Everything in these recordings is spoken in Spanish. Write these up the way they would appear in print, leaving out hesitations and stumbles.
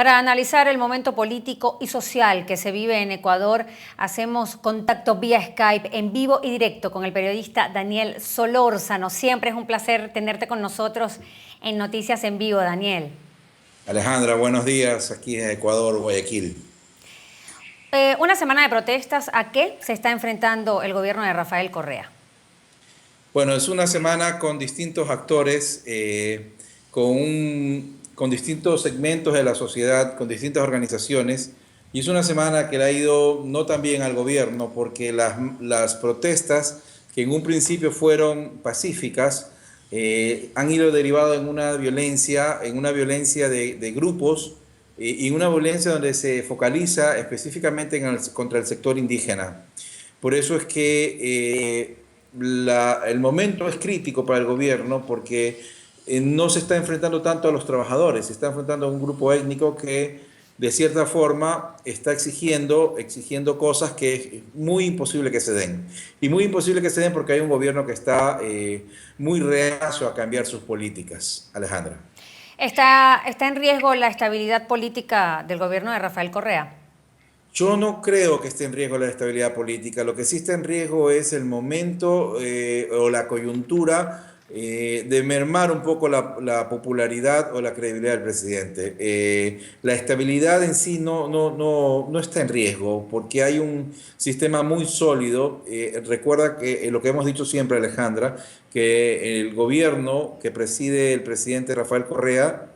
Para analizar el momento político y social que se vive en Ecuador, hacemos contacto vía Skype en vivo y directo con el periodista Daniel Solórzano. Siempre es un placer tenerte con nosotros en Noticias en Vivo, Daniel. Alejandra, buenos días, aquí en Ecuador, Guayaquil. Una semana de protestas, ¿a qué se está enfrentando el gobierno de Rafael Correa? Bueno, es una semana con distintos actores, con distintos segmentos de la sociedad, con distintas organizaciones, y es una semana que le ha ido no tan bien al gobierno, porque las protestas, que en un principio fueron pacíficas, han ido derivado en una violencia de grupos, y una violencia donde se focaliza específicamente contra el sector indígena. Por eso es que el momento es crítico para el gobierno porque no se está enfrentando tanto a los trabajadores, se está enfrentando a un grupo étnico que de cierta forma está exigiendo cosas que es muy imposible que se den. Y muy imposible que se den porque hay un gobierno que está muy reacio a cambiar sus políticas, Alejandra. ¿Está en riesgo la estabilidad política del gobierno de Rafael Correa? Yo no creo que esté en riesgo la estabilidad política. Lo que sí está en riesgo es el momento o la coyuntura de mermar un poco la popularidad o la credibilidad del presidente. La estabilidad en sí no está en riesgo porque hay un sistema muy sólido. Recuerda que lo que hemos dicho siempre, Alejandra, que el gobierno que preside el presidente Rafael Correa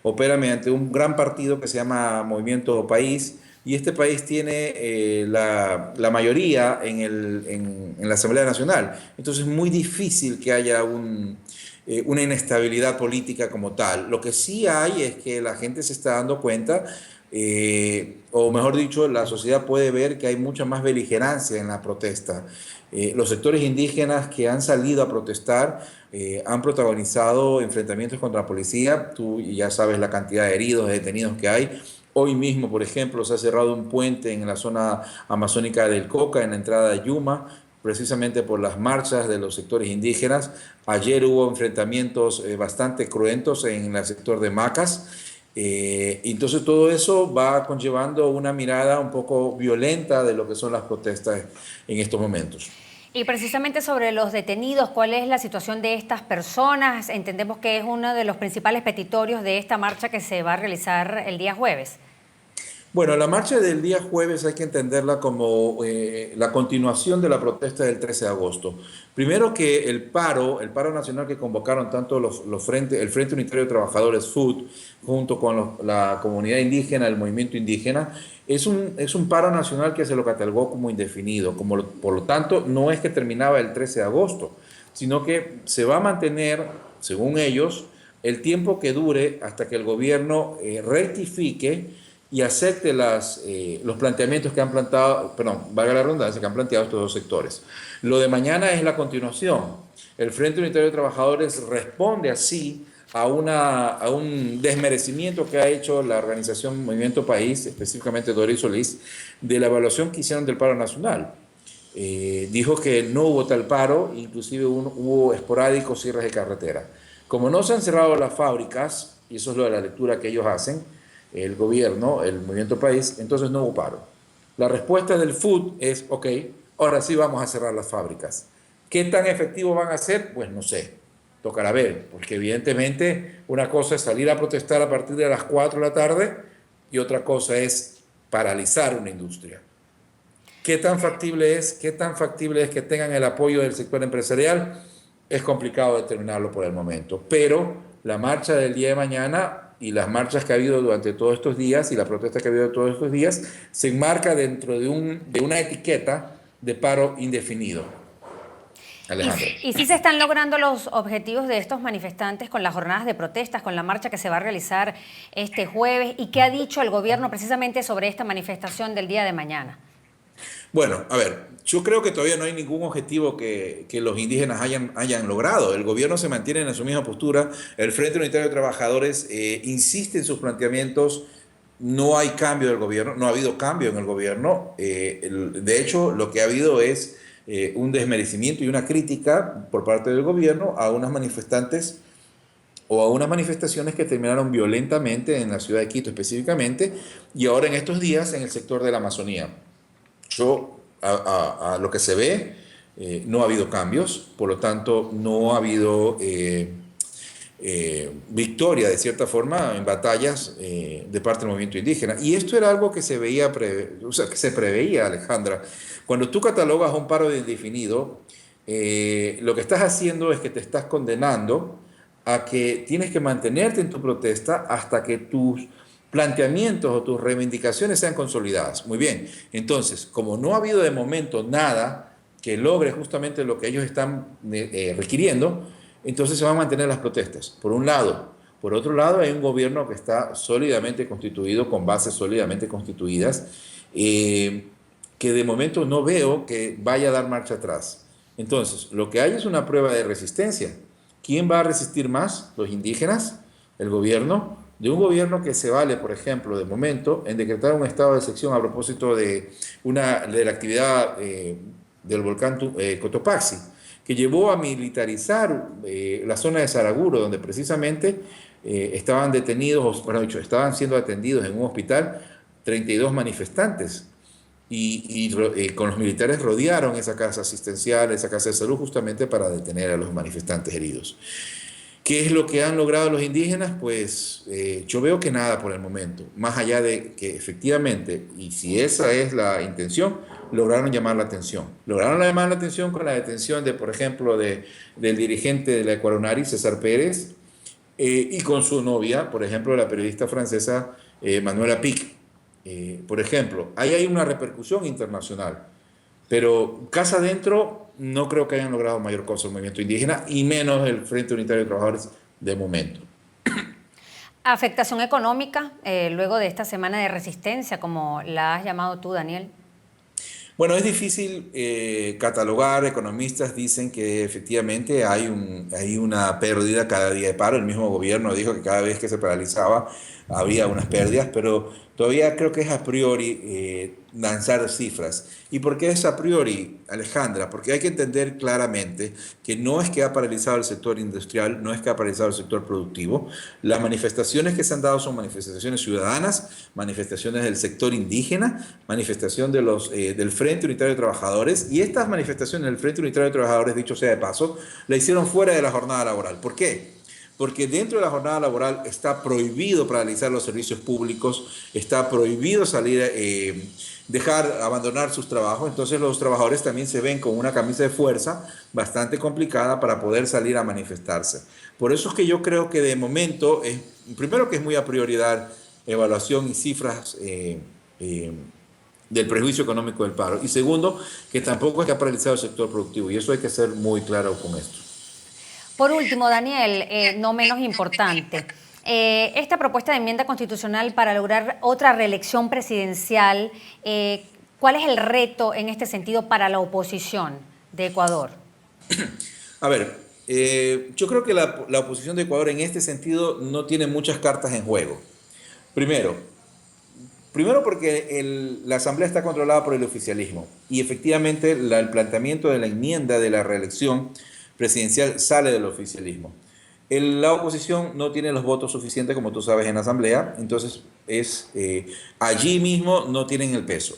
opera mediante un gran partido que se llama Movimiento País, y este país tiene la mayoría en la Asamblea Nacional. Entonces es muy difícil que haya una inestabilidad política como tal. Lo que sí hay es que la gente se está dando cuenta, o mejor dicho, la sociedad puede ver que hay mucha más beligerancia en la protesta. Los sectores indígenas que han salido a protestar han protagonizado enfrentamientos contra la policía. Tú ya sabes la cantidad de heridos, de detenidos que hay. Hoy mismo, por ejemplo, se ha cerrado un puente en la zona amazónica del Coca, en la entrada de Yuma, precisamente por las marchas de los sectores indígenas. Ayer hubo enfrentamientos bastante cruentos en el sector de Macas. Entonces todo eso va conllevando una mirada un poco violenta de lo que son las protestas en estos momentos. Y precisamente sobre los detenidos, ¿cuál es la situación de estas personas? Entendemos que es uno de los principales petitorios de esta marcha que se va a realizar el día jueves. Bueno, la marcha del día jueves hay que entenderla como la continuación de la protesta del 13 de agosto. Primero que el paro nacional que convocaron tanto el Frente Unitario de Trabajadores FUT, junto con la comunidad indígena, el movimiento indígena, es un paro nacional que se lo catalogó como indefinido. Por lo tanto, no es que terminaba el 13 de agosto, sino que se va a mantener, según ellos, el tiempo que dure hasta que el gobierno rectifique y acepte los planteamientos que han planteado, perdón, valga la redundancia, que han planteado estos dos sectores. Lo de mañana es la continuación. El Frente Unitario de Trabajadores responde así a un desmerecimiento que ha hecho la organización Movimiento País, específicamente Doris Solís, de la evaluación que hicieron del paro nacional. Dijo que no hubo tal paro, inclusive hubo esporádicos cierres de carretera. Como no se han cerrado las fábricas, y eso es lo de la lectura que ellos hacen, el gobierno, el Movimiento País, entonces no hubo paro. La respuesta del FUT es, ok, ahora sí vamos a cerrar las fábricas. ¿Qué tan efectivo van a ser? Pues no sé, tocará ver, porque evidentemente una cosa es salir a protestar a partir de las 4 de la tarde y otra cosa es paralizar una industria. ¿Qué tan factible es? ¿Qué tan factible es que tengan el apoyo del sector empresarial? Es complicado determinarlo por el momento, pero la marcha del día de mañana y las marchas que ha habido durante todos estos días y la protesta que ha habido todos estos días se enmarca dentro de una etiqueta de paro indefinido, ¿Y, Alejandro. y si se están logrando los objetivos de estos manifestantes con las jornadas de protestas, con la marcha que se va a realizar este jueves? ¿Y qué ha dicho el gobierno precisamente sobre esta manifestación del día de mañana? Bueno, a ver, yo creo que todavía no hay ningún objetivo que los indígenas hayan logrado. El gobierno se mantiene en su misma postura. El Frente Unitario de Trabajadores insiste en sus planteamientos. No hay cambio del gobierno, no ha habido cambio en el gobierno. De hecho, lo que ha habido es un desmerecimiento y una crítica por parte del gobierno a unas manifestantes o a unas manifestaciones que terminaron violentamente en la ciudad de Quito específicamente, y ahora en estos días en el sector de la Amazonía. A lo que se ve, no ha habido cambios, por lo tanto no ha habido victoria de cierta forma en batallas de parte del movimiento indígena. Y esto era algo que se veía, o sea, que se preveía, Alejandra. Cuando tú catalogas un paro indefinido, lo que estás haciendo es que te estás condenando a que tienes que mantenerte en tu protesta hasta que tus planteamientos o tus reivindicaciones sean consolidadas. Muy bien, entonces, como no ha habido de momento nada que logre justamente lo que ellos están requiriendo, entonces se van a mantener las protestas, por un lado. Por otro lado, hay un gobierno que está sólidamente constituido, con bases sólidamente constituidas, que de momento no veo que vaya a dar marcha atrás. Entonces, lo que hay es una prueba de resistencia. ¿Quién va a resistir más? ¿Los indígenas? ¿El gobierno? De un gobierno que se vale, por ejemplo, de momento, en decretar un estado de excepción a propósito de la actividad del volcán Cotopaxi, que llevó a militarizar la zona de Saraguro, donde precisamente estaban detenidos, bueno, dicho, estaban siendo atendidos en un hospital 32 manifestantes. Con los militares rodearon esa casa asistencial, esa casa de salud, justamente para detener a los manifestantes heridos. ¿Qué es lo que han logrado los indígenas? Pues yo veo que nada por el momento, más allá de que efectivamente, y si esa es la intención, lograron llamar la atención. Lograron llamar la atención con la detención de, por ejemplo, del dirigente de la Ecuaronari, César Pérez, y con su novia, por ejemplo, la periodista francesa Manuela Pic. Por ejemplo, ahí hay una repercusión internacional. Pero casa adentro no creo que hayan logrado mayor cosa el movimiento indígena y menos el Frente Unitario de Trabajadores de momento. Afectación económica luego de esta semana de resistencia, como la has llamado tú, Daniel. Bueno, es difícil catalogar. Economistas dicen que efectivamente hay una pérdida cada día de paro. El mismo gobierno dijo que cada vez que se paralizaba había unas pérdidas, pero todavía creo que es a priori lanzar cifras. ¿Y por qué es a priori, Alejandra? Porque hay que entender claramente que no es que ha paralizado el sector industrial, no es que ha paralizado el sector productivo. Las manifestaciones que se han dado son manifestaciones ciudadanas, manifestaciones del sector indígena, manifestación del Frente Unitario de Trabajadores, y estas manifestaciones del Frente Unitario de Trabajadores, dicho sea de paso, la hicieron fuera de la jornada laboral. ¿Por qué? Porque dentro de la jornada laboral está prohibido paralizar los servicios públicos, está prohibido salir, abandonar sus trabajos. Entonces los trabajadores también se ven con una camisa de fuerza bastante complicada para poder salir a manifestarse. Por eso es que yo creo que de momento, primero que es muy a prioridad evaluación y cifras del prejuicio económico del paro. Y segundo, que tampoco es que ha paralizado el sector productivo. Y eso hay que ser muy claro con esto. Por último, Daniel, no menos importante, esta propuesta de enmienda constitucional para lograr otra reelección presidencial, ¿cuál es el reto en este sentido para la oposición de Ecuador? A ver, yo creo que la oposición de Ecuador en este sentido no tiene muchas cartas en juego. Primero, porque la Asamblea está controlada por el oficialismo y efectivamente el planteamiento de la enmienda de la reelección presidencial sale del oficialismo. La oposición no tiene los votos suficientes, como tú sabes, en la Asamblea, entonces allí mismo no tienen el peso.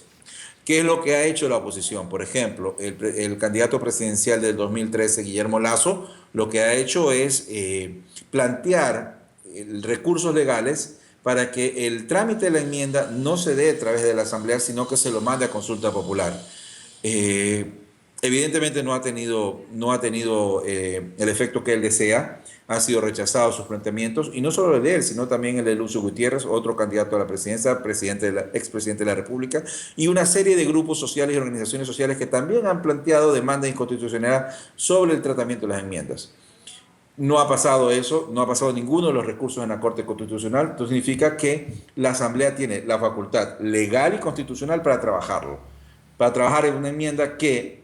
¿Qué es lo que ha hecho la oposición? Por ejemplo, el candidato presidencial del 2013, Guillermo Lasso, lo que ha hecho es plantear recursos legales para que el trámite de la enmienda no se dé a través de la Asamblea, sino que se lo mande a consulta popular. Evidentemente no ha tenido el efecto que él desea, ha sido rechazado sus planteamientos, y no solo el de él, sino también el de Lucio Gutiérrez, otro candidato a la presidencia, expresidente de la República, y una serie de grupos sociales y organizaciones sociales que también han planteado demanda de inconstitucionalidad sobre el tratamiento de las enmiendas. No ha pasado eso, no ha pasado ninguno de los recursos en la Corte Constitucional. Esto significa que la Asamblea tiene la facultad legal y constitucional para trabajar en una enmienda que,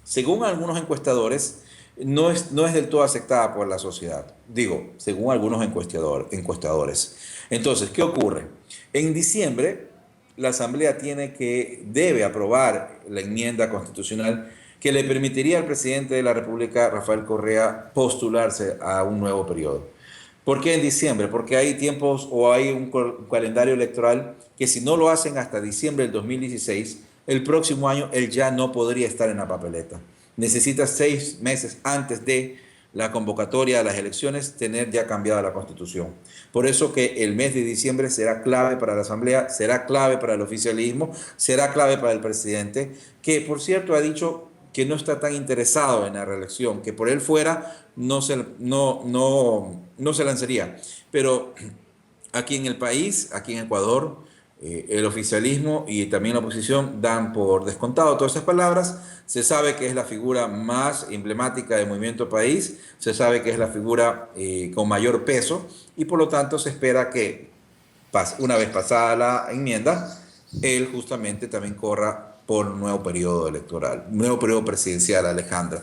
según algunos encuestadores, no es del todo aceptada por la sociedad. Digo, según algunos encuestadores. Entonces, ¿qué ocurre? En diciembre, la Asamblea debe aprobar la enmienda constitucional que le permitiría al presidente de la República, Rafael Correa, postularse a un nuevo periodo. ¿Por qué en diciembre? Porque hay tiempos o hay un calendario electoral que si no lo hacen hasta diciembre del 2016, el próximo año él ya no podría estar en la papeleta. Necesita 6 meses antes de la convocatoria a las elecciones tener ya cambiada la constitución. Por eso que el mes de diciembre será clave para la Asamblea, será clave para el oficialismo, será clave para el presidente, que por cierto ha dicho que no está tan interesado en la reelección, que por él fuera no se lanzaría. Pero aquí en el país, aquí en Ecuador, el oficialismo y también la oposición dan por descontado todas esas palabras. Se sabe que es la figura más emblemática del Movimiento País, se sabe que es la figura con mayor peso y por lo tanto se espera que una vez pasada la enmienda, él justamente también corra por un nuevo periodo electoral, un nuevo periodo presidencial, Alejandra.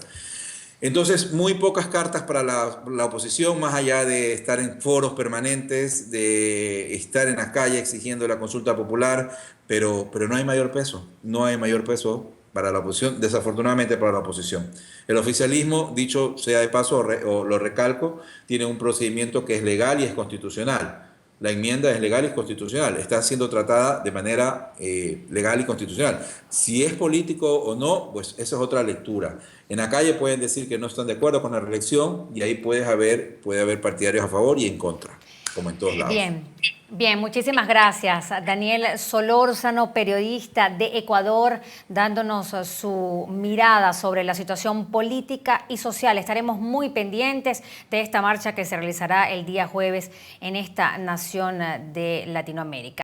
Entonces, muy pocas cartas para la oposición, más allá de estar en foros permanentes, de estar en la calle exigiendo la consulta popular, pero no hay mayor peso, no hay mayor peso para la oposición, desafortunadamente para la oposición. El oficialismo, dicho sea de paso, o lo recalco, tiene un procedimiento que es legal y es constitucional. La enmienda es legal y constitucional, está siendo tratada de manera legal y constitucional. Si es político o no, pues esa es otra lectura. En la calle pueden decir que no están de acuerdo con la reelección y ahí puede haber partidarios a favor y en contra, como en todos lados. Bien, bien, muchísimas gracias. Daniel Solórzano, periodista de Ecuador, dándonos su mirada sobre la situación política y social. Estaremos muy pendientes de esta marcha que se realizará el día jueves en esta nación de Latinoamérica.